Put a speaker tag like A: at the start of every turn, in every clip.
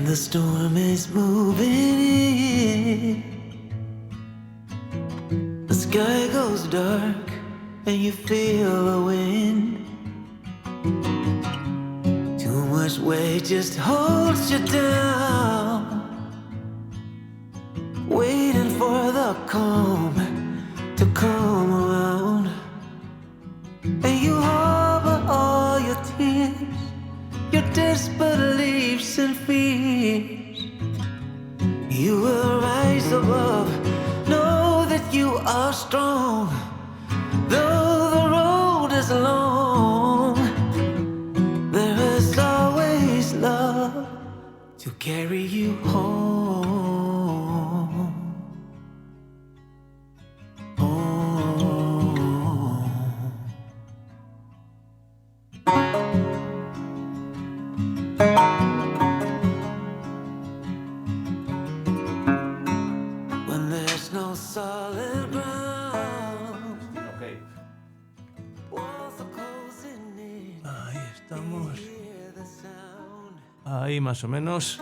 A: the storm is moving in, the sky goes dark and you feel the wind. Too much weight just holds you down, waiting for the calm to come around. And you harbor all your tears, your disbeliefs and fears. You will rise above, know that you are strong, though the road is long. There is always love to carry you home. When there's no solid ground, walls are closing in.
B: Ahí estamos.
A: Hear the sound.
B: Ahí más o menos.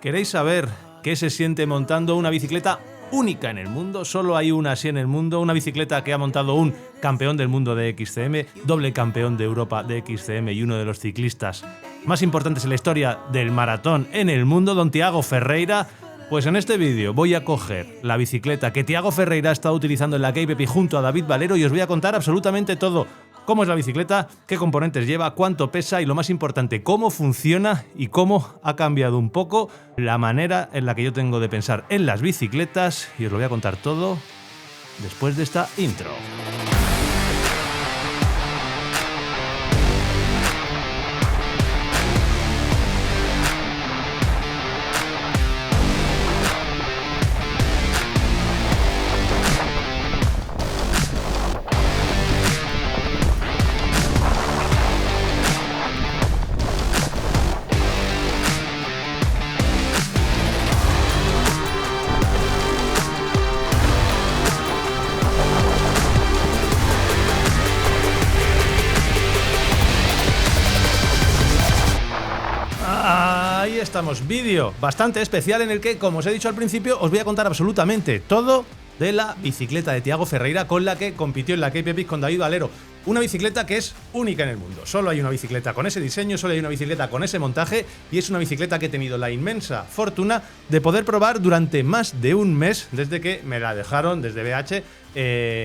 B: ¿Queréis saber qué se siente montando una bicicleta única en el mundo? Solo hay una así en el mundo, una bicicleta que ha montado un campeón del mundo de XCM, doble campeón de Europa de XCM y uno de los ciclistas más importantes en la historia del maratón en el mundo, don Tiago Ferreira. Pues en este vídeo voy a coger la bicicleta que Tiago Ferreira ha estado utilizando en la KPP junto a David Valero y os voy a contar absolutamente todo. Cómo es la bicicleta, qué componentes lleva, cuánto pesa y lo más importante, cómo funciona y cómo ha cambiado un poco la manera en la que yo tengo de pensar en las bicicletas, y os lo voy a contar todo después de esta intro. Ahí estamos, vídeo bastante especial en el que, como os he dicho al principio, os voy a contar absolutamente todo de la bicicleta de Tiago Ferreira con la que compitió en la KPP con David Valero. Una bicicleta que es única en el mundo. Solo hay una bicicleta con ese diseño, solo hay una bicicleta con ese montaje, y es una bicicleta que he tenido la inmensa fortuna de poder probar durante más de un mes desde que me la dejaron desde BH,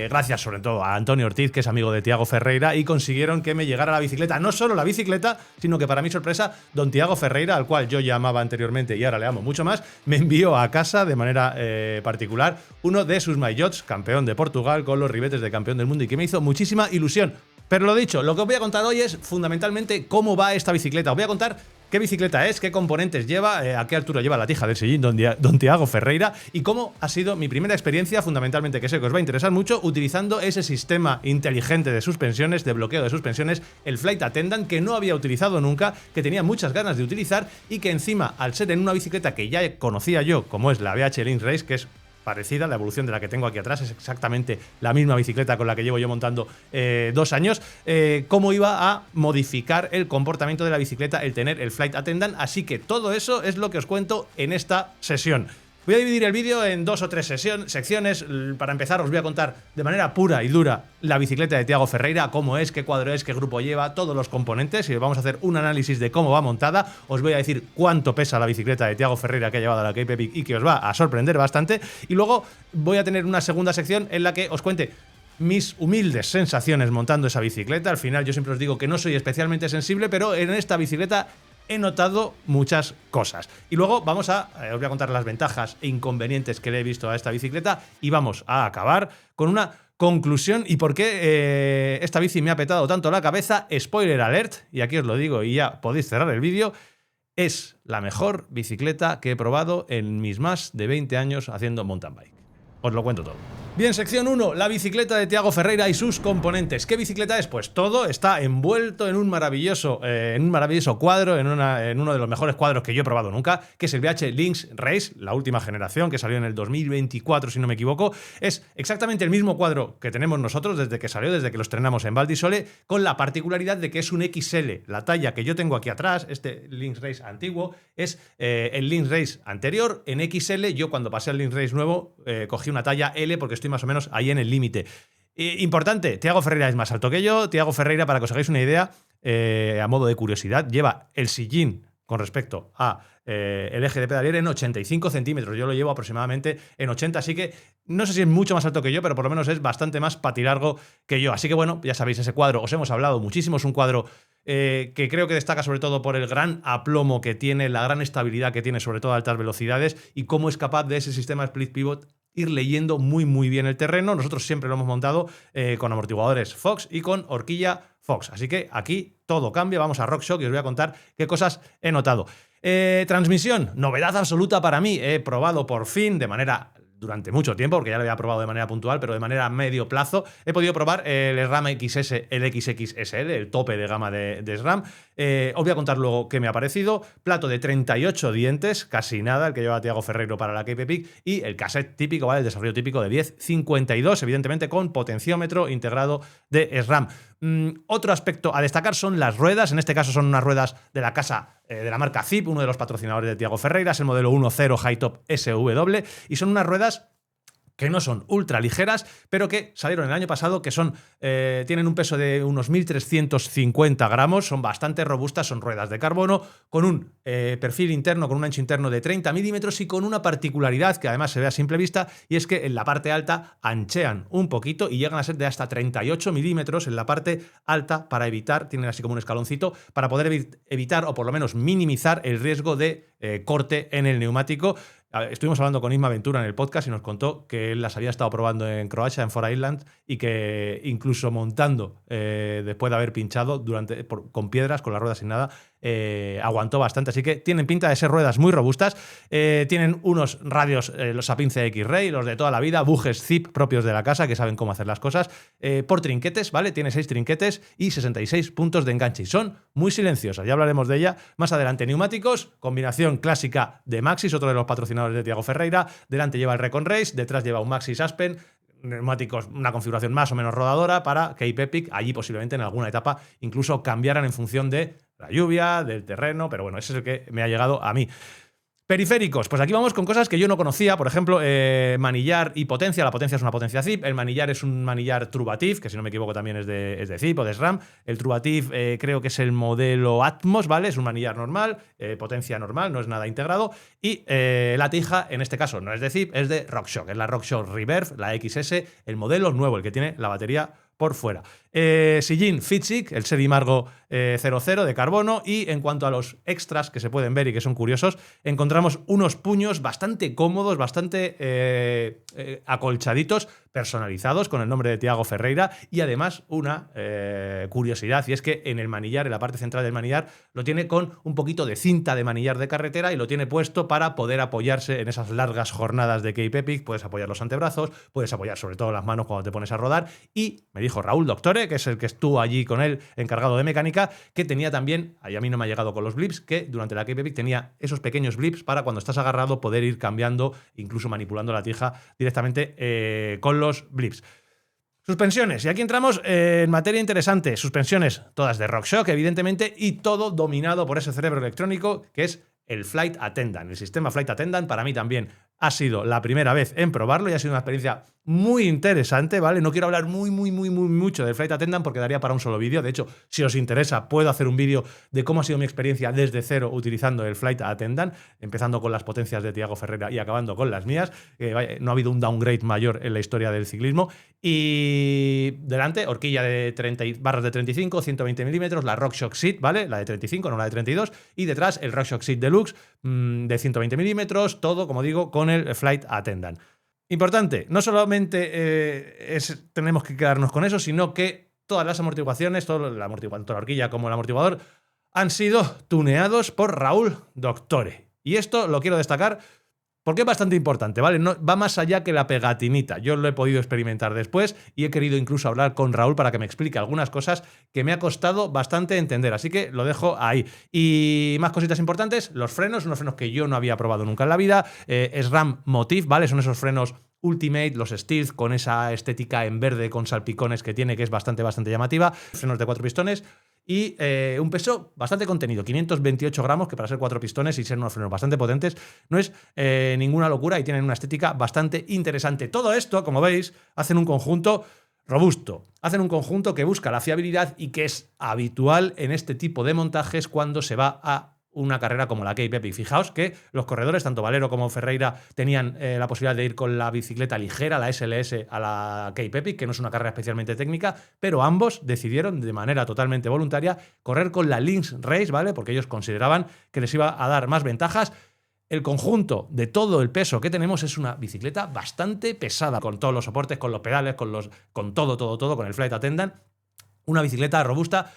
B: gracias sobre todo a Antonio Ortiz, que es amigo de Tiago Ferreira, y consiguieron que me llegara la bicicleta. No solo la bicicleta, sino que para mi sorpresa, don Tiago Ferreira, al cual yo ya amaba anteriormente y ahora le amo mucho más, me envió a casa de manera particular uno de sus maillots, campeón de Portugal, con los ribetes de campeón del mundo, y que me hizo muchísima ilusión. Pero lo dicho, lo que os voy a contar hoy es fundamentalmente cómo va esta bicicleta. Os voy a contar qué bicicleta es, qué componentes lleva, a qué altura lleva la tija del sillín don Tiago Ferreira, y cómo ha sido mi primera experiencia, fundamentalmente, que sé que os va a interesar mucho, utilizando ese sistema inteligente de suspensiones, de bloqueo de suspensiones, el Flight Attendant, que no había utilizado nunca, que tenía muchas ganas de utilizar, y que encima, al ser en una bicicleta que ya conocía yo, como es la BH Lynx Race, que es parecida, la evolución de la que tengo aquí atrás es exactamente la misma bicicleta con la que llevo yo montando 2 años, cómo iba a modificar el comportamiento de la bicicleta el tener el Flight Attendant. Así que todo eso es lo que os cuento en esta sesión. Voy a dividir el vídeo en 2 o 3 secciones. Para empezar, os voy a contar de manera pura y dura la bicicleta de Tiago Ferreira, cómo es, qué cuadro es, qué grupo lleva, todos los componentes, y vamos a hacer un análisis de cómo va montada. Os voy a decir cuánto pesa la bicicleta de Tiago Ferreira que ha llevado a la KPP y que os va a sorprender bastante. Y luego voy a tener una segunda sección en la que os cuente mis humildes sensaciones montando esa bicicleta. Al final yo siempre os digo que no soy especialmente sensible, pero en esta bicicleta he notado muchas cosas. Y luego os voy a contar las ventajas e inconvenientes que le he visto a esta bicicleta, y vamos a acabar con una conclusión y por qué esta bici me ha petado tanto la cabeza. Spoiler alert, y aquí os lo digo y ya podéis cerrar el vídeo: es la mejor bicicleta que he probado en mis más de 20 años haciendo mountain bike. Os lo cuento todo. Bien, sección 1, la bicicleta de Thiago Ferreira y sus componentes. ¿Qué bicicleta es? Pues todo está envuelto en un maravilloso cuadro, en uno de los mejores cuadros que yo he probado nunca, que es el BH Lynx Race, la última generación, que salió en el 2024, si no me equivoco. Es exactamente el mismo cuadro que tenemos nosotros desde que salió, desde que lo estrenamos en Valdisole, con la particularidad de que es un XL. La talla que yo tengo aquí atrás, este Lynx Race antiguo, es el Lynx Race anterior en XL. Yo cuando pasé al Lynx Race nuevo cogí una talla L porque estoy más o menos ahí en el límite. Importante, Thiago Ferreira es más alto que yo. Thiago Ferreira, para que os hagáis una idea, a modo de curiosidad, lleva el sillín con respecto a el eje de pedalier en 85 centímetros. Yo lo llevo aproximadamente en 80, así que no sé si es mucho más alto que yo, pero por lo menos es bastante más patilargo que yo. Así que bueno, ya sabéis, ese cuadro os hemos hablado muchísimo. Es un cuadro que creo que destaca sobre todo por el gran aplomo que tiene, la gran estabilidad que tiene, sobre todo a altas velocidades, y cómo es capaz de ese sistema split pivot ir leyendo muy bien el terreno. Nosotros siempre lo hemos montado con amortiguadores Fox y con horquilla Fox. Así que aquí todo cambia. Vamos a RockShox y os voy a contar qué cosas he notado. Transmisión, novedad absoluta para mí. He probado por fin de manera durante mucho tiempo, porque ya lo había probado de manera puntual, pero de manera a medio plazo, he podido probar el SRAM XS, el XXSL, el tope de gama de SRAM. Os voy a contar luego qué me ha parecido. Plato de 38 dientes, casi nada, el que lleva Thiago Ferreiro para la Cape Epic, y el cassette típico, ¿vale? El desarrollo típico de 10.52, evidentemente con potenciómetro integrado de SRAM. Otro aspecto a destacar son las ruedas. En este caso son unas ruedas de la casa de la marca Zip, uno de los patrocinadores de Thiago Ferreira, es el modelo 1.0 High Top SW, y son unas ruedas que no son ultra ligeras, pero que salieron el año pasado, que son tienen un peso de unos 1.350 gramos, son bastante robustas, son ruedas de carbono, con un perfil interno, con un ancho interno de 30 milímetros y con una particularidad que además se ve a simple vista, y es que en la parte alta anchean un poquito y llegan a ser de hasta 38 milímetros en la parte alta para evitar, tienen así como un escaloncito, para poder evitar o por lo menos minimizar el riesgo de corte en el neumático. Estuvimos hablando con Isma Ventura en el podcast y nos contó que él las había estado probando en Croacia, en Fora Island, y que incluso montando, después de haber pinchado con piedras, con las ruedas sin nada, aguantó bastante. Así que tienen pinta de ser ruedas muy robustas. Tienen unos radios, los Sapin CX-Ray, los de toda la vida, bujes Zip propios de la casa que saben cómo hacer las cosas, por trinquetes, ¿vale? Tiene 6 trinquetes y 66 puntos de enganche. Y son muy silenciosas, ya hablaremos de ella más adelante. Neumáticos, combinación clásica de Maxxis, otro de los patrocinadores de Thiago Ferreira. Delante lleva el Recon Race, detrás lleva un Maxxis Aspen. Neumáticos, una configuración más o menos rodadora para Cape Epic. Allí posiblemente en alguna etapa incluso cambiaran en función de la lluvia, del terreno, pero bueno, ese es el que me ha llegado a mí. Periféricos, pues aquí vamos con cosas que yo no conocía, por ejemplo, manillar y potencia. La potencia es una potencia Zip, el manillar es un manillar Truvativ, que si no me equivoco también es de Zip o de SRAM. El Truvativ creo que es el modelo Atmos, ¿vale? Es un manillar normal, potencia normal, no es nada integrado. Y la tija, en este caso, no es de Zip, es de RockShox, es la RockShox Reverb, la XS, el modelo nuevo, el que tiene la batería por fuera. Sillín Fitzig, el Sedimargo 00 de carbono, y en cuanto a los extras que se pueden ver y que son curiosos, encontramos unos puños bastante cómodos, bastante acolchaditos, personalizados con el nombre de Thiago Ferreira, y además una curiosidad, y es que en el manillar, en la parte central del manillar, lo tiene con un poquito de cinta de manillar de carretera y lo tiene puesto para poder apoyarse en esas largas jornadas de Cape Epic. Puedes apoyar los antebrazos, puedes apoyar sobre todo las manos cuando te pones a rodar, y me dijo Raúl Doctore, que es el que estuvo allí con él encargado de mecánica, que tenía también, ahí a mí no me ha llegado con los blips, que durante la Cape Epic tenía esos pequeños blips para cuando estás agarrado poder ir cambiando, incluso manipulando la tija directamente con los blips. Suspensiones, y aquí entramos en materia interesante. Suspensiones todas de RockShox, evidentemente, y todo dominado por ese cerebro electrónico que es el Flight Attendant. El sistema Flight Attendant para mí también ha sido la primera vez en probarlo y ha sido una experiencia muy interesante, ¿vale? No quiero hablar mucho del Flight Attendant porque daría para un solo vídeo. De hecho, si os interesa, puedo hacer un vídeo de cómo ha sido mi experiencia desde cero utilizando el Flight Attendant, empezando con las potencias de Thiago Ferreira y acabando con las mías. No ha habido un downgrade mayor en la historia del ciclismo. Y delante, horquilla de barras de 35, 120 milímetros, la RockShox Seat, ¿vale? La de 35, no la de 32. Y detrás, el RockShox Seat Deluxe de 120 milímetros, todo, como digo, con el Flight Attendant. Importante, no solamente tenemos que quedarnos con eso, sino que todas las amortiguaciones, tanto la horquilla como el amortiguador, han sido tuneados por Raúl Doctore. Y esto lo quiero destacar Porque es bastante importante, ¿vale? No, va más allá que la pegatinita. Yo lo he podido experimentar después y he querido incluso hablar con Raúl para que me explique algunas cosas que me ha costado bastante entender. Así que lo dejo ahí. Y más cositas importantes, los frenos, unos frenos que yo no había probado nunca en la vida. SRAM Motif, ¿vale? Son esos frenos Ultimate, los Stealth, con esa estética en verde con salpicones que tiene, que es bastante llamativa. Frenos de 4 pistones. Y un peso bastante contenido, 528 gramos, que para ser 4 pistones y ser unos frenos bastante potentes no es ninguna locura y tienen una estética bastante interesante. Todo esto, como veis, hacen un conjunto robusto. Hacen un conjunto que busca la fiabilidad y que es habitual en este tipo de montajes cuando se va a una carrera como la Cape Epic. Fijaos que los corredores, tanto Valero como Ferreira, tenían la posibilidad de ir con la bicicleta ligera, la SLS, a la Cape Epic, que no es una carrera especialmente técnica, pero ambos decidieron de manera totalmente voluntaria correr con la Lynx Race, ¿vale? Porque ellos consideraban que les iba a dar más ventajas. El conjunto de todo el peso que tenemos es una bicicleta bastante pesada, con todos los soportes, con los pedales, con todo, con el Flight Attendant. Una bicicleta robusta,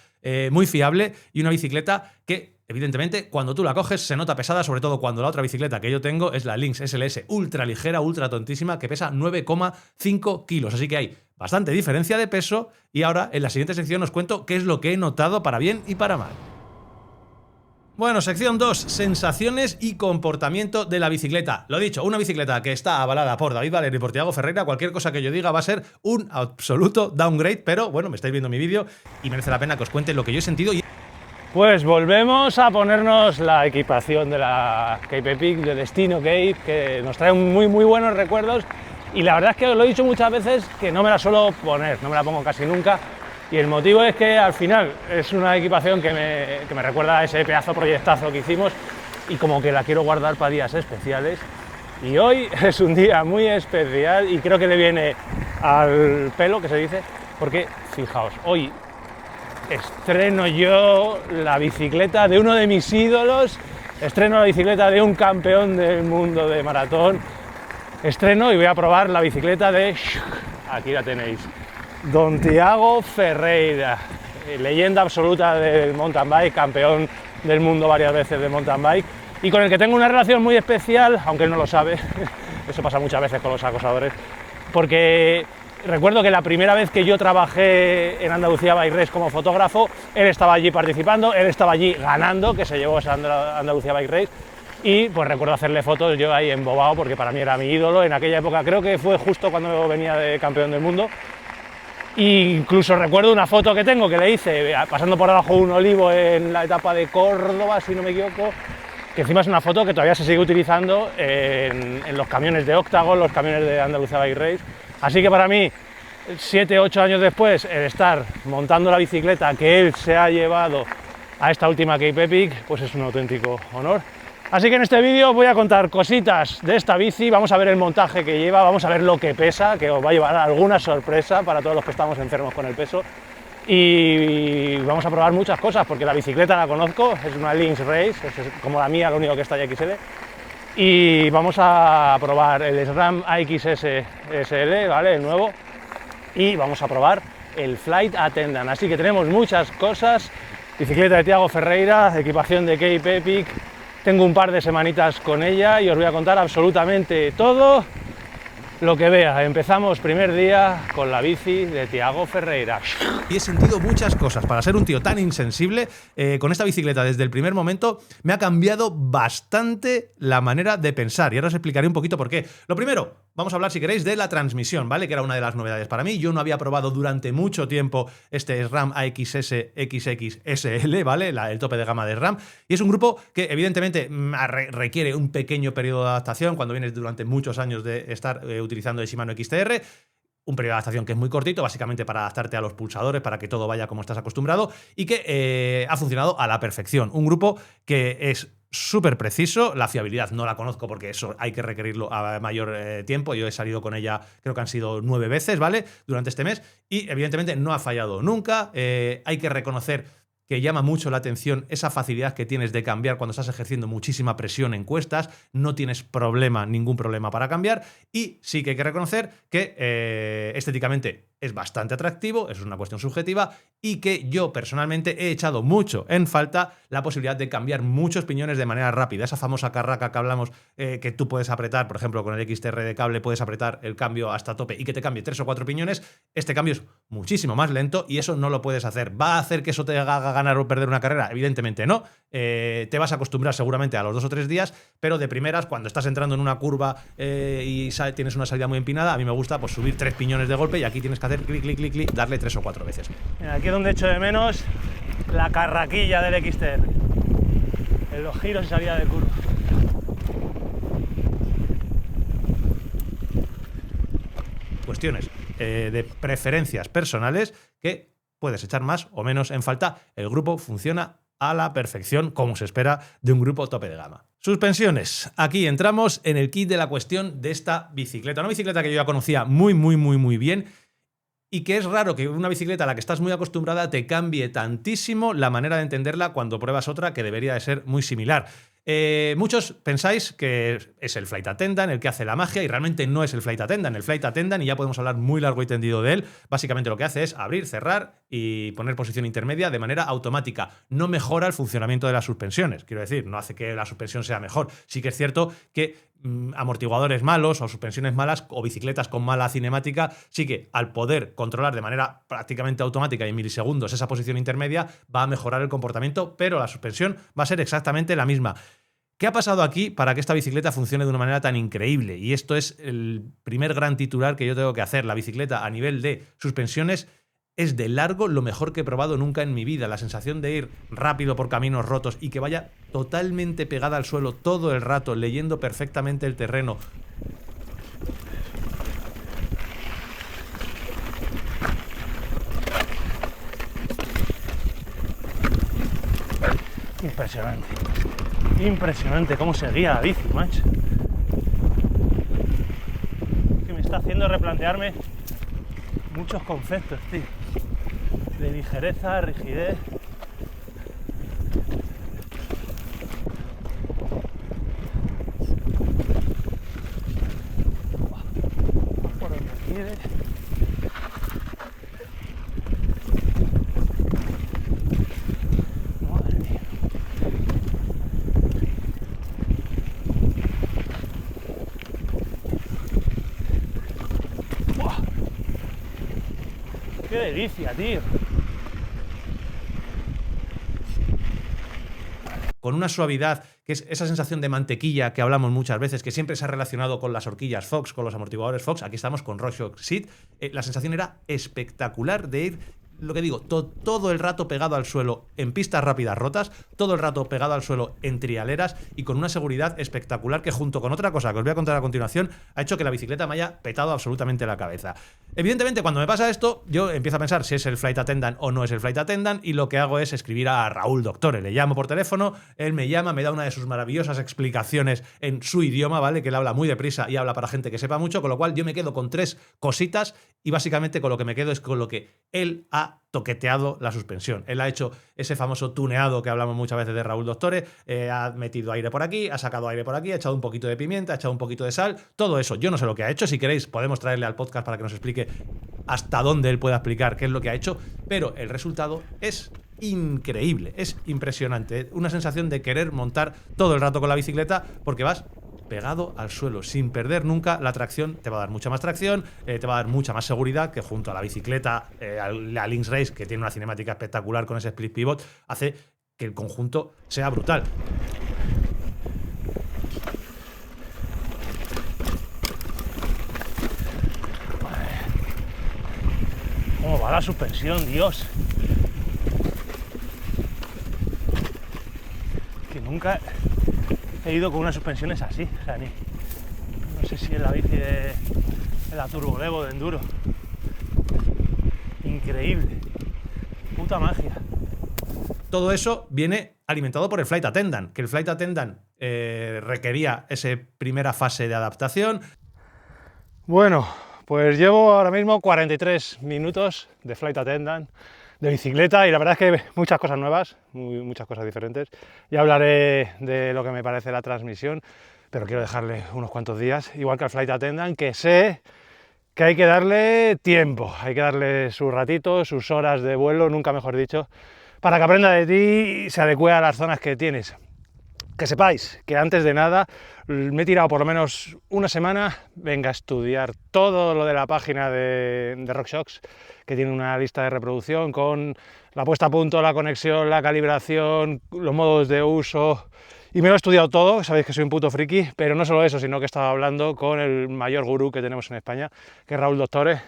B: muy fiable y una bicicleta que, evidentemente, cuando tú la coges se nota pesada, sobre todo cuando la otra bicicleta que yo tengo es la Lynx SLS ultra ligera, ultra tontísima, que pesa 9,5 kilos. Así que hay bastante diferencia de peso y ahora en la siguiente sección os cuento qué es lo que he notado para bien y para mal. Bueno, sección 2, sensaciones y comportamiento de la bicicleta. Lo dicho, una bicicleta que está avalada por David Valero y por Tiago Ferreira. Cualquier cosa que yo diga va a ser un absoluto downgrade, pero bueno, me estáis viendo mi vídeo y merece la pena que os cuente lo que yo he sentido.
C: Pues volvemos a ponernos la equipación de la Cape Epic, de Destino Cape, que nos trae muy buenos recuerdos, y la verdad es que os lo he dicho muchas veces que no me la suelo poner, no me la pongo casi nunca, y el motivo es que al final es una equipación que me recuerda a ese pedazo proyectazo que hicimos y como que la quiero guardar para días especiales, y hoy es un día muy especial y creo que le viene al pelo, que se dice, porque fijaos, hoy estreno yo la bicicleta de uno de mis ídolos, estreno la bicicleta de un campeón del mundo de maratón, estreno y voy a probar la bicicleta de, aquí la tenéis, don Tiago Ferreira, leyenda absoluta del mountain bike, campeón del mundo varias veces de mountain bike y con el que tengo una relación muy especial, aunque él no lo sabe, eso pasa muchas veces con los acosadores, porque recuerdo que la primera vez que yo trabajé en Andalucía Bike Race como fotógrafo, él estaba allí participando, él estaba allí ganando, que se llevó esa Andalucía Bike Race, y pues recuerdo hacerle fotos yo ahí embobado, porque para mí era mi ídolo en aquella época, creo que fue justo cuando venía de campeón del mundo, e incluso recuerdo una foto que tengo que le hice pasando por abajo un olivo en la etapa de Córdoba, si no me equivoco, que encima es una foto que todavía se sigue utilizando en los camiones de Octagon, los camiones de Andalucía Bike Race. Así que para mí, 7 u 8 años después, el estar montando la bicicleta que él se ha llevado a esta última Cape Epic, pues es un auténtico honor. Así que en este vídeo voy a contar cositas de esta bici, vamos a ver el montaje que lleva, vamos a ver lo que pesa, que os va a llevar alguna sorpresa para todos los que estamos enfermos con el peso. Y vamos a probar muchas cosas, porque la bicicleta la conozco, es una Lynx Race, es como la mía, lo único que está ya XL. Y vamos a probar el SRAM AXS SL, ¿vale? El nuevo. Y vamos a probar el Flight Attendant. Así que tenemos muchas cosas. Bicicleta de Tiago Ferreira, equipación de Cape Epic. Tengo un par de semanitas con ella y os voy a contar absolutamente todo lo que vea. Empezamos primer día con la bici de Tiago Ferreira.
B: Y he sentido muchas cosas. Para ser un tío tan insensible, con esta bicicleta desde el primer momento me ha cambiado bastante la manera de pensar. Y ahora os explicaré un poquito por qué. Lo primero, vamos a hablar, si queréis, de la transmisión, ¿vale? Que era una de las novedades para mí. Yo no había probado durante mucho tiempo este SRAM AXS XX SL, ¿vale? El tope de gama de SRAM. Y es un grupo que, evidentemente, requiere un pequeño periodo de adaptación cuando vienes durante muchos años de estar utilizando el Shimano XTR. Un periodo de adaptación que es muy cortito, básicamente para adaptarte a los pulsadores, para que todo vaya como estás acostumbrado y que ha funcionado a la perfección. Un grupo que es súper preciso, la fiabilidad no la conozco porque eso hay que requerirlo a mayor tiempo. Yo he salido con ella, creo que han sido 9 veces, ¿vale? Durante este mes y evidentemente no ha fallado nunca. Hay que reconocer que llama mucho la atención esa facilidad que tienes de cambiar cuando estás ejerciendo muchísima presión en cuestas, no tienes ningún problema para cambiar y sí que hay que reconocer que estéticamente es bastante atractivo, eso es una cuestión subjetiva, y que yo personalmente he echado mucho en falta la posibilidad de cambiar muchos piñones de manera rápida. Esa famosa carraca que hablamos, que tú puedes apretar, por ejemplo, con el XTR de cable puedes apretar el cambio hasta tope y que te cambie 3 o 4 piñones. Este cambio es muchísimo más lento y eso no lo puedes hacer. ¿Va a hacer que eso te haga ganar o perder una carrera? Evidentemente no. Te vas a acostumbrar seguramente a los 2 o 3 días, pero de primeras, cuando estás entrando en una curva y tienes una salida muy empinada, a mí me gusta pues subir 3 piñones de golpe y aquí tienes que hacer clic, clic, clic, clic, darle 3 o 4 veces.
C: Mira, aquí es donde echo de menos la carraquilla del XTR, en los giros y salida de curva.
B: Cuestiones de preferencias personales que puedes echar más o menos en falta. El grupo funciona a la perfección, como se espera de un grupo tope de gama. Suspensiones. Aquí entramos en el kit de la cuestión de esta bicicleta. Una bicicleta que yo ya conocía muy bien y que es raro que una bicicleta a la que estás muy acostumbrada te cambie tantísimo la manera de entenderla cuando pruebas otra que debería de ser muy similar. Muchos pensáis que es el Flight Attendant el que hace la magia y realmente no es el Flight Attendant. El Flight Attendant, y ya podemos hablar muy largo y tendido de él, básicamente lo que hace es abrir, cerrar y poner posición intermedia de manera automática. No mejora el funcionamiento de las suspensiones. Quiero decir, no hace que la suspensión sea mejor. Sí que es cierto que amortiguadores malos o suspensiones malas o bicicletas con mala cinemática, sí que al poder controlar de manera prácticamente automática y en milisegundos esa posición intermedia va a mejorar el comportamiento, pero la suspensión va a ser exactamente la misma. ¿Qué ha pasado aquí para que esta bicicleta funcione de una manera tan increíble? Y esto es el primer gran titular que yo tengo que hacer. La bicicleta a nivel de suspensiones es de largo lo mejor que he probado nunca en mi vida. La sensación de ir rápido por caminos rotos y que vaya totalmente pegada al suelo todo el rato, leyendo perfectamente el terreno.
C: Impresionante. Impresionante cómo se guía la bici, macho. Que me está haciendo replantearme muchos conceptos, tío. De ligereza, rigidez. Por donde quieres. Madre mía. ¡Buah! ¡Qué delicia, tío!
B: Con una suavidad, que es esa sensación de mantequilla que hablamos muchas veces, que siempre se ha relacionado con las horquillas Fox, con los amortiguadores Fox. Aquí estamos con RockShox Seat. La sensación era espectacular de ir, lo que digo, todo el rato pegado al suelo en pistas rápidas rotas, todo el rato pegado al suelo en trialeras y con una seguridad espectacular que, junto con otra cosa que os voy a contar a continuación, ha hecho que la bicicleta me haya petado absolutamente la cabeza. Evidentemente, cuando me pasa esto, yo empiezo a pensar si es el Flight Attendant o no es el Flight Attendant, y lo que hago es escribir a Raúl Doctore. Le llamo por teléfono, él me llama, me da una de sus maravillosas explicaciones en su idioma, ¿vale? Que él habla muy deprisa y habla para gente que sepa mucho, con lo cual yo me quedo con 3 cositas y básicamente con lo que me quedo es con lo que él ha toqueteado la suspensión. Él ha hecho ese famoso tuneado que hablamos muchas veces de Raúl Doctore, ha metido aire por aquí, ha sacado aire por aquí, ha echado un poquito de pimienta, ha echado un poquito de sal, todo eso. Yo no sé lo que ha hecho, si queréis podemos traerle al podcast para que nos explique hasta dónde él pueda explicar qué es lo que ha hecho, pero el resultado es increíble, es impresionante. Una sensación de querer montar todo el rato con la bicicleta porque vas pegado al suelo, sin perder nunca la tracción. Te va a dar mucha más tracción, te va a dar mucha más seguridad, que junto a la bicicleta, la Lynx Race, que tiene una cinemática espectacular con ese split pivot, hace que el conjunto sea brutal.
C: ¿Cómo va la suspensión, Dios? Que nunca he ido con unas suspensiones así, o sea, no sé si es la bici de la Turbo Levo de Enduro. Increíble. Puta magia.
B: Todo eso viene alimentado por el Flight Attendant, que el Flight Attendant requería esa primera fase de adaptación.
C: Bueno, pues llevo ahora mismo 43 minutos de Flight Attendant, de bicicleta, y la verdad es que muchas cosas nuevas, muchas cosas diferentes. Ya hablaré de lo que me parece la transmisión, pero quiero dejarle unos cuantos días, igual que al Flight Attendant, que sé que hay que darle tiempo, hay que darle sus ratitos, sus horas de vuelo, nunca mejor dicho, para que aprenda de ti y se adecue a las zonas que tienes. Que sepáis que antes de nada me he tirado por lo menos una semana, venga a estudiar todo lo de la página de RockShox, que tiene una lista de reproducción con la puesta a punto, la conexión, la calibración, los modos de uso, y me lo he estudiado todo. Sabéis que soy un puto friki, pero no solo eso, sino que he estado hablando con el mayor gurú que tenemos en España, que es Raúl Doctore,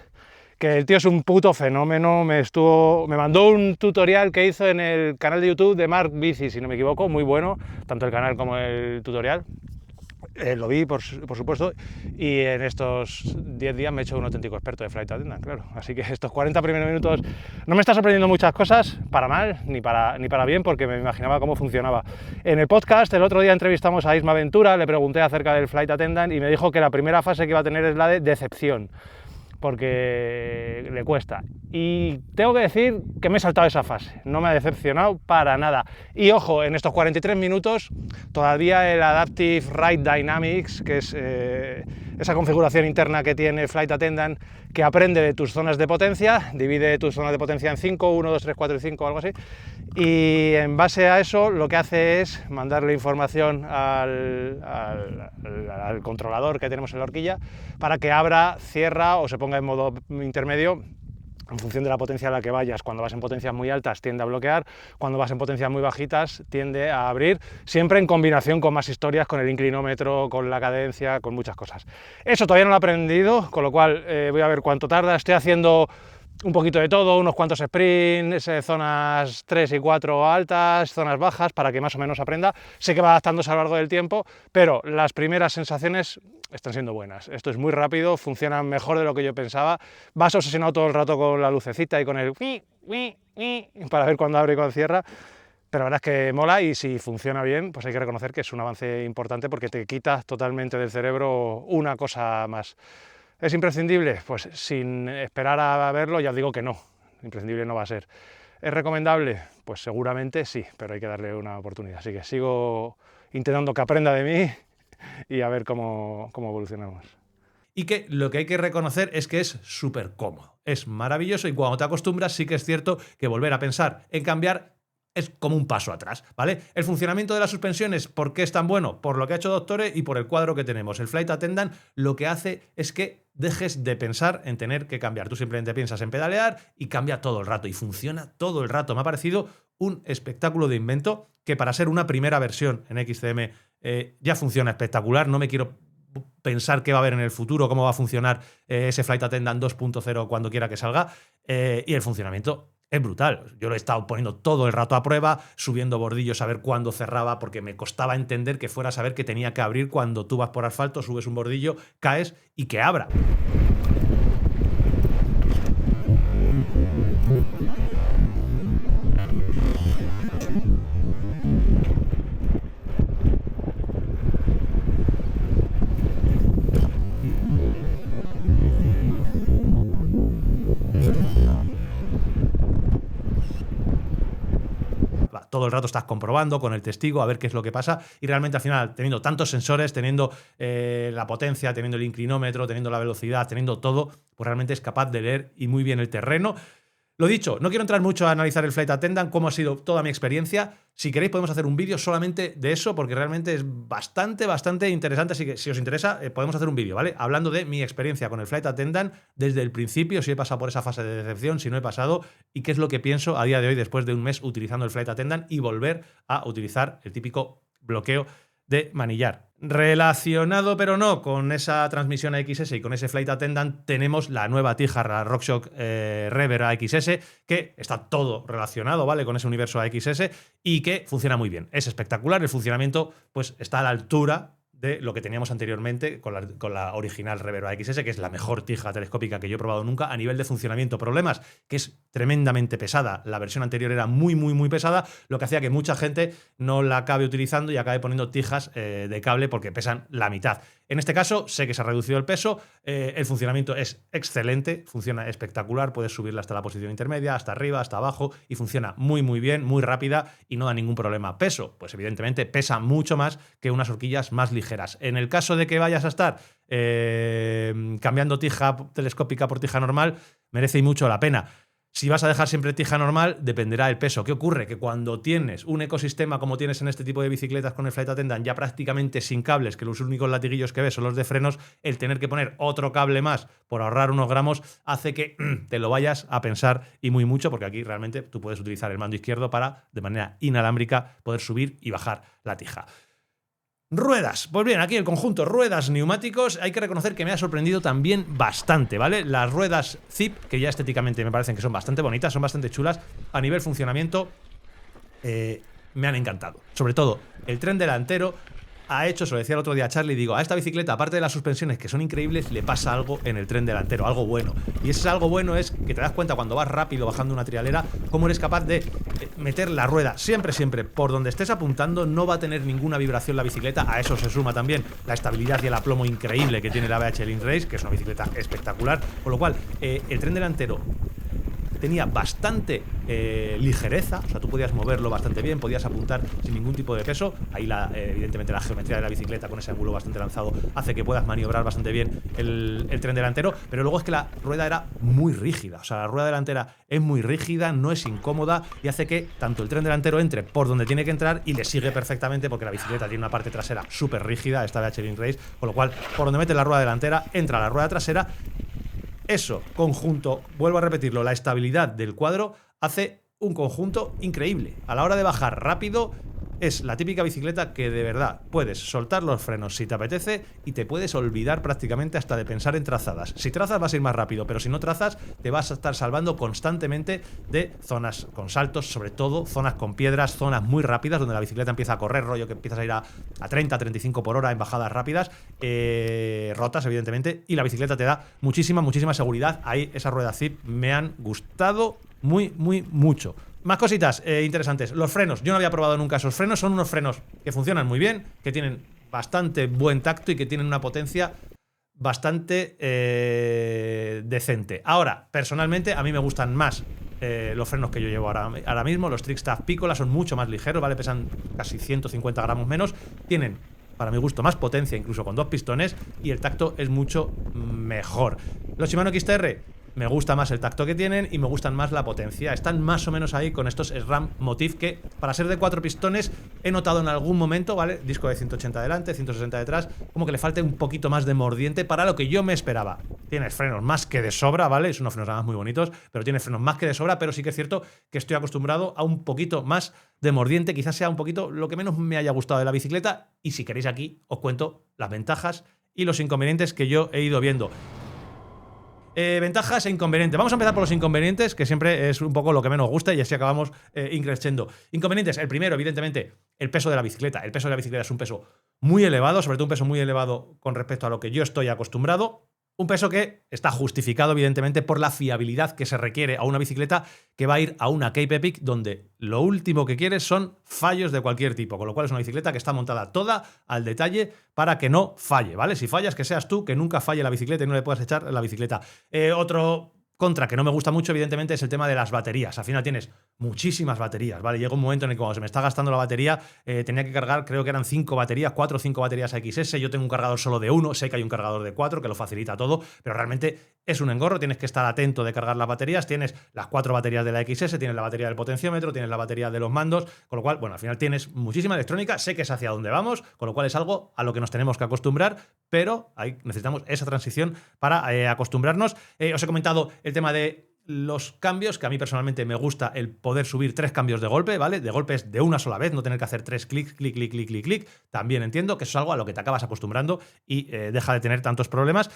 C: que el tío es un puto fenómeno. Me mandó un tutorial que hizo en el canal de YouTube de Mark Bici, si no me equivoco, muy bueno, tanto el canal como el tutorial. Lo vi, por supuesto, y en estos 10 días me he hecho un auténtico experto de Flight Attendant, claro. Así que estos 40 primeros minutos no me está sorprendiendo muchas cosas, para mal ni para bien, porque me imaginaba cómo funcionaba. En el podcast, el otro día entrevistamos a Isma Ventura, le pregunté acerca del Flight Attendant y me dijo que la primera fase que iba a tener es la de decepción, porque le cuesta. Y tengo que decir que me he saltado esa fase, no me ha decepcionado para nada. Y ojo, en estos 43 minutos todavía el Adaptive Ride Dynamics, que es esa configuración interna que tiene Flight Attendant, que aprende de tus zonas de potencia, divide tus zonas de potencia en 5, 1, 2, 3, 4 y 5, algo así, y en base a eso lo que hace es mandarle información al controlador que tenemos en la horquilla para que abra, cierra o se ponga en modo intermedio en función de la potencia a la que vayas. Cuando vas en potencias muy altas tiende a bloquear, cuando vas en potencias muy bajitas tiende a abrir, siempre en combinación con más historias, con el inclinómetro, con la cadencia, con muchas cosas. Eso todavía no lo he aprendido, con lo cual voy a ver cuánto tarda. Estoy haciendo un poquito de todo, unos cuantos sprints, zonas 3 y 4 altas, zonas bajas, para que más o menos aprenda. Sé que va adaptándose a lo largo del tiempo, pero las primeras sensaciones están siendo buenas. Esto es muy rápido, funciona mejor de lo que yo pensaba. Vas obsesionado todo el rato con la lucecita y con el para ver cuándo abre y cuándo cierra. Pero la verdad es que mola, y si funciona bien, pues hay que reconocer que es un avance importante porque te quita totalmente del cerebro una cosa más. ¿Es imprescindible? Pues sin esperar a verlo ya os digo que no, imprescindible no va a ser. ¿Es recomendable? Pues seguramente sí, pero hay que darle una oportunidad. Así que sigo intentando que aprenda de mí y a ver cómo evolucionamos.
B: Y que lo que hay que reconocer es que es súper cómodo, es maravilloso, y cuando te acostumbras sí que es cierto que volver a pensar en cambiar es como un paso atrás, ¿vale? El funcionamiento de las suspensiones, ¿por qué es tan bueno? Por lo que ha hecho Doctore y por el cuadro que tenemos. El Flight Attendant lo que hace es que dejes de pensar en tener que cambiar. Tú simplemente piensas en pedalear y cambia todo el rato, y funciona todo el rato. Me ha parecido un espectáculo de invento que, para ser una primera versión en XCM, ya funciona espectacular. No me quiero pensar qué va a haber en el futuro, cómo va a funcionar ese Flight Attendant 2.0 cuando quiera que salga, y el funcionamiento es brutal. Yo lo he estado poniendo todo el rato a prueba, subiendo bordillos a ver cuándo cerraba, porque me costaba entender que fuera a saber que tenía que abrir cuando tú vas por asfalto, subes un bordillo, caes y que abra. Todo el rato estás comprobando con el testigo a ver qué es lo que pasa, y realmente al final, teniendo tantos sensores, teniendo la potencia, teniendo el inclinómetro, teniendo la velocidad, teniendo todo, pues realmente es capaz de leer y muy bien el terreno. Lo dicho, no quiero entrar mucho a analizar el Flight Attendant, cómo ha sido toda mi experiencia. Si queréis podemos hacer un vídeo solamente de eso, porque realmente es bastante interesante, así que si os interesa podemos hacer un vídeo, ¿vale? Hablando de mi experiencia con el Flight Attendant desde el principio, si he pasado por esa fase de decepción, si no he pasado, y qué es lo que pienso a día de hoy después de un mes utilizando el Flight Attendant y volver a utilizar el típico bloqueo de manillar. Relacionado pero no con esa transmisión AXS y con ese Flight Attendant, tenemos la nueva tija, la RockShox Rever AXS, que está todo relacionado, ¿vale?, con ese universo AXS, y que funciona muy bien. Es espectacular, el funcionamiento pues está a la altura de lo que teníamos anteriormente con la original Rever AXS, que es la mejor tija telescópica que yo he probado nunca a nivel de funcionamiento. Problemas, que es tremendamente pesada. La versión anterior era muy pesada, lo que hacía que mucha gente no la acabe utilizando y acabe poniendo tijas de cable porque pesan la mitad. En este caso, sé que se ha reducido el peso, el funcionamiento es excelente, funciona espectacular, puedes subirla hasta la posición intermedia, hasta arriba, hasta abajo, y funciona muy muy bien, muy rápida y no da ningún problema. Peso, pues evidentemente pesa mucho más que unas horquillas más ligeras. En el caso de que vayas a estar cambiando tija telescópica por tija normal, merece mucho la pena. Si vas a dejar siempre tija normal, dependerá del peso. ¿Qué ocurre? Que cuando tienes un ecosistema como tienes en este tipo de bicicletas con el Flight Attendant ya prácticamente sin cables, que los únicos latiguillos que ves son los de frenos, el tener que poner otro cable más por ahorrar unos gramos hace que te lo vayas a pensar y muy mucho, porque aquí realmente tú puedes utilizar el mando izquierdo para, de manera inalámbrica, poder subir y bajar la tija. Ruedas. Pues bien, aquí el conjunto ruedas neumáticos, hay que reconocer que me ha sorprendido también bastante, ¿vale? Las ruedas Zip, que ya estéticamente me parecen que son bastante bonitas, son bastante chulas, a nivel funcionamiento me han encantado. Sobre todo, el tren delantero ha hecho, se lo decía el otro día a Charlie, digo, a esta bicicleta, aparte de las suspensiones que son increíbles, le pasa algo en el tren delantero, algo bueno. Y ese algo bueno es que te das cuenta cuando vas rápido bajando una trialera, cómo eres capaz de meter la rueda siempre, por donde estés apuntando, no va a tener ninguna vibración la bicicleta. A eso se suma también la estabilidad y el aplomo increíble que tiene la BH Link Race, que es una bicicleta espectacular. Con lo cual, el tren delantero tenía bastante ligereza, o sea, tú podías moverlo bastante bien, podías apuntar sin ningún tipo de peso. Ahí, evidentemente, la geometría de la bicicleta con ese ángulo bastante lanzado hace que puedas maniobrar bastante bien el tren delantero, pero luego es que la rueda era muy rígida, o sea, la rueda delantera es muy rígida, no es incómoda y hace que tanto el tren delantero entre por donde tiene que entrar y le sigue perfectamente porque la bicicleta tiene una parte trasera súper rígida, esta BH Link Race, con lo cual, por donde mete la rueda delantera, entra la rueda trasera. Eso, conjunto, vuelvo a repetirlo, la estabilidad del cuadro hace un conjunto increíble. A la hora de bajar rápido, es la típica bicicleta que de verdad puedes soltar los frenos si te apetece y te puedes olvidar prácticamente hasta de pensar en trazadas. Si trazas vas a ir más rápido, pero si no trazas te vas a estar salvando constantemente de zonas con saltos, sobre todo zonas con piedras, zonas muy rápidas donde la bicicleta empieza a correr, rollo que empiezas a ir a 30, 35 por hora en bajadas rápidas, rotas evidentemente, y la bicicleta te da muchísima seguridad. Ahí esas ruedas Zip me han gustado mucho. Más cositas interesantes. Los frenos. Yo no había probado nunca esos frenos. Son unos frenos que funcionan muy bien, que tienen bastante buen tacto y que tienen una potencia bastante decente. Ahora, personalmente, a mí me gustan más los frenos que yo llevo ahora mismo. Los Trickstaff Piccola son mucho más ligeros, ¿vale? Pesan casi 150 gramos menos. Tienen, para mi gusto, más potencia, incluso con 2 pistones, y el tacto es mucho mejor. Los Shimano XTR, me gusta más el tacto que tienen y me gustan más la potencia. Están más o menos ahí con estos SRAM Motif que, para ser de 4 pistones, he notado en algún momento, ¿vale? Disco de 180 delante, 160 detrás, como que le falte un poquito más de mordiente para lo que yo me esperaba. Tienes frenos más que de sobra, ¿vale? Es unos frenos además muy bonitos, pero tienes frenos más que de sobra, pero sí que es cierto que estoy acostumbrado a un poquito más de mordiente. Quizás sea un poquito lo que menos me haya gustado de la bicicleta, y si queréis aquí os cuento las ventajas y los inconvenientes que yo he ido viendo. Ventajas e inconvenientes. Vamos a empezar por los inconvenientes, que siempre es un poco lo que menos gusta, y así acabamos increciendo. Inconvenientes. El primero, evidentemente, el peso de la bicicleta. El peso de la bicicleta es un peso muy elevado, sobre todo un peso muy elevado con respecto a lo que yo estoy acostumbrado. Un peso que está justificado, evidentemente, por la fiabilidad que se requiere a una bicicleta que va a ir a una Cape Epic, donde lo último que quieres son fallos de cualquier tipo, con lo cual es una bicicleta que está montada toda al detalle para que no falle, ¿vale? Si fallas, que seas tú, que nunca falle la bicicleta y no le puedas echar la bicicleta. Otro contra que no me gusta mucho, evidentemente, es el tema de las baterías. Al final tienes muchísimas baterías, ¿vale? Llega un momento en el que cuando se me está gastando la batería, tenía que cargar, creo que eran 5 baterías, 4 o 5 baterías XS. Yo tengo un cargador solo de 1, sé que hay un cargador de 4 que lo facilita todo, pero realmente es un engorro. Tienes que estar atento de cargar las baterías. Tienes las 4 baterías de la XS, tienes la batería del potenciómetro, tienes la batería de los mandos, con lo cual, bueno, al final tienes muchísima electrónica. Sé que es hacia donde vamos, con lo cual es algo a lo que nos tenemos que acostumbrar, pero ahí necesitamos esa transición para acostumbrarnos. Os he comentado el tema de los cambios, que a mí personalmente me gusta el poder subir 3 cambios de golpe, ¿vale? De golpes de una sola vez, no tener que hacer 3 clic. También entiendo que eso es algo a lo que te acabas acostumbrando y deja de tener tantos problemas.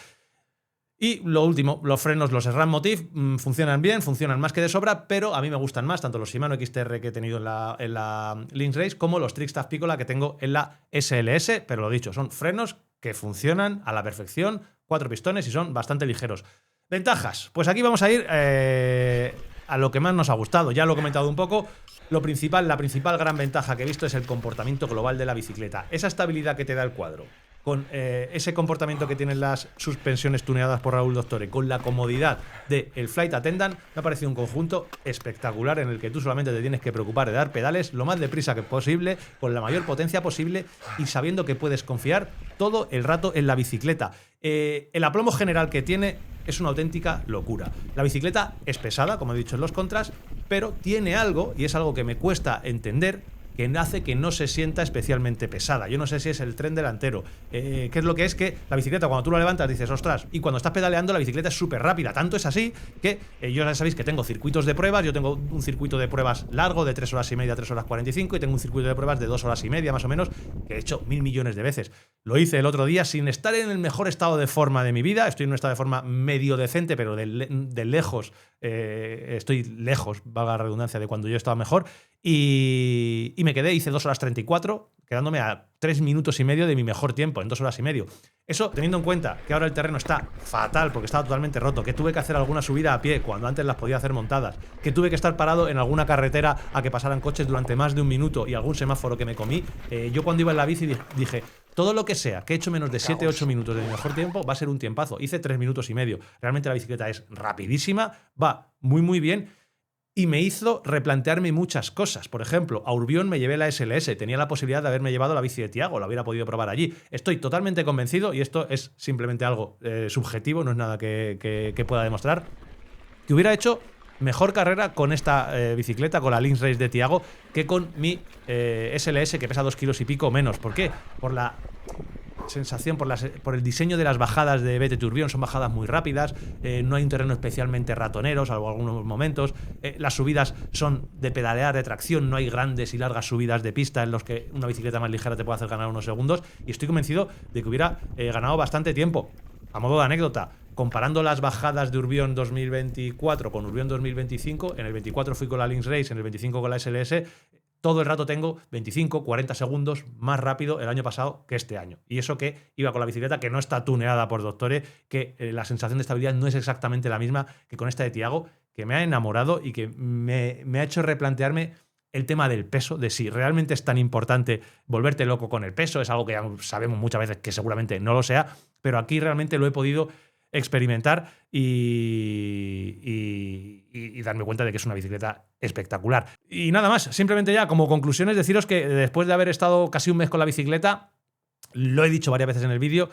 B: Y lo último, los frenos, los SRAM Motif, funcionan bien, funcionan más que de sobra, pero a mí me gustan más tanto los Shimano XTR que he tenido en la Link Race como los Trickstaff Piccola que tengo en la SLS, pero lo dicho, son frenos que funcionan a la perfección, 4 pistones y son bastante ligeros. Ventajas. Pues aquí vamos a ir a lo que más nos ha gustado. Ya lo he comentado un poco. La principal gran ventaja que he visto es el comportamiento global de la bicicleta. Esa estabilidad que te da el cuadro. con ese comportamiento que tienen las suspensiones tuneadas por Raúl Doctore, con la comodidad del Flight Attendant, me ha parecido un conjunto espectacular en el que tú solamente te tienes que preocupar de dar pedales lo más deprisa que posible, con la mayor potencia posible y sabiendo que puedes confiar todo el rato en la bicicleta. El aplomo general que tiene es una auténtica locura. La bicicleta es pesada, como he dicho en los contras, pero tiene algo, y es algo que me cuesta entender, que hace que no se sienta especialmente pesada. Yo no sé si es el tren delantero. ¿Qué es lo que es? Que la bicicleta, cuando tú la levantas, dices, ostras, y cuando estás pedaleando, la bicicleta es súper rápida. Tanto es así que yo ya sabéis que tengo circuitos de pruebas. Yo tengo un circuito de pruebas largo de 3 horas y media, 3 horas 45, y tengo un circuito de pruebas de 2 horas y media, más o menos, que he hecho 1000 millones de veces. Lo hice el otro día sin estar en el mejor estado de forma de mi vida. Estoy en un estado de forma medio decente, pero de lejos, estoy lejos, valga la redundancia, de cuando yo estaba mejor. Y me quedé, hice 2 horas 34, quedándome a 3 minutos y medio de mi mejor tiempo, en 2 horas y medio. Eso teniendo en cuenta que ahora el terreno está fatal porque estaba totalmente roto, que tuve que hacer alguna subida a pie cuando antes las podía hacer montadas, que tuve que estar parado en alguna carretera a que pasaran coches durante más de un minuto y algún semáforo que me comí. Yo cuando iba en la bici dije, todo lo que sea que he hecho menos de 7-8 minutos de mi mejor tiempo va a ser un tiempazo. Hice 3 minutos y medio. Realmente la bicicleta es rapidísima, va muy muy bien. Y me hizo replantearme muchas cosas. Por ejemplo, a Urbión me llevé la SLS. Tenía la posibilidad de haberme llevado la bici de Tiago. La hubiera podido probar allí. Estoy totalmente convencido, y esto es simplemente algo subjetivo, no es nada que pueda demostrar, que hubiera hecho mejor carrera con esta bicicleta, con la Lynx Race de Tiago, que con mi SLS, que pesa 2 kilos y pico menos. ¿Por qué? Por la sensación, por el diseño de las bajadas de BTT Urbión. Son bajadas muy rápidas, no hay un terreno especialmente ratonero, salvo algunos momentos. Las subidas son de pedalear, de tracción, no hay grandes y largas subidas de pista en los que una bicicleta más ligera te puede hacer ganar unos segundos, y estoy convencido de que hubiera ganado bastante tiempo. A modo de anécdota, comparando las bajadas de Urbión 2024 con Urbión 2025, en el 24 fui con la Lynx Race, en el 25 con la SLS. Todo el rato tengo 25, 40 segundos más rápido el año pasado que este año. Y eso que iba con la bicicleta que no está tuneada por Doctore, que la sensación de estabilidad no es exactamente la misma que con esta de Tiago, que me ha enamorado y que me ha hecho replantearme el tema del peso, de si realmente es tan importante volverte loco con el peso. Es algo que ya sabemos muchas veces que seguramente no lo sea, pero aquí realmente lo he podido experimentar y darme cuenta de que es una bicicleta espectacular. Y nada más, simplemente ya como conclusiones deciros que después de haber estado casi un mes con la bicicleta, lo he dicho varias veces en el vídeo,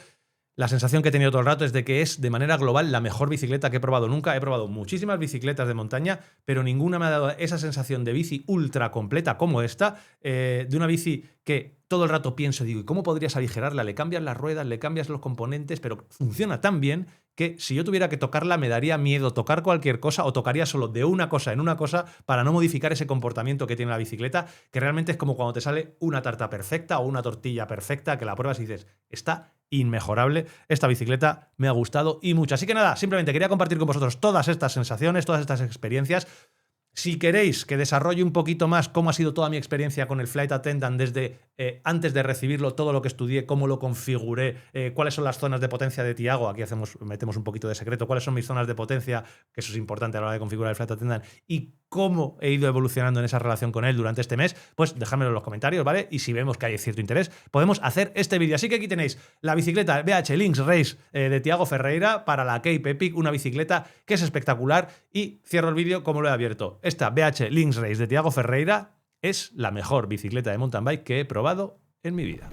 B: la sensación que he tenido todo el rato es de que es, de manera global, la mejor bicicleta que he probado nunca. He probado muchísimas bicicletas de montaña, pero ninguna me ha dado esa sensación de bici ultra completa como esta, de una bici que todo el rato pienso, digo, ¿y cómo podrías aligerarla? Le cambias las ruedas, le cambias los componentes, pero funciona tan bien que si yo tuviera que tocarla me daría miedo tocar cualquier cosa, o tocaría solo de una cosa en una cosa para no modificar ese comportamiento que tiene la bicicleta, que realmente es como cuando te sale una tarta perfecta o una tortilla perfecta, que la pruebas y dices, está inmejorable. Esta bicicleta me ha gustado y mucho. Así que nada, simplemente quería compartir con vosotros todas estas sensaciones, todas estas experiencias. Si queréis que desarrolle un poquito más cómo ha sido toda mi experiencia con el Flight Attendant desde antes de recibirlo, todo lo que estudié, cómo lo configuré, cuáles son las zonas de potencia de Tiago, aquí metemos un poquito de secreto, cuáles son mis zonas de potencia, que eso es importante a la hora de configurar el Flight Attendant, y cómo he ido evolucionando en esa relación con él durante este mes, pues dejádmelo en los comentarios, ¿vale? Y si vemos que hay cierto interés, podemos hacer este vídeo. Así que aquí tenéis la bicicleta BH Lynx Race de Tiago Ferreira para la Cape Epic, una bicicleta que es espectacular, y cierro el vídeo como lo he abierto. Esta BH Lynx Race de Tiago Ferreira es la mejor bicicleta de mountain bike que he probado en mi vida.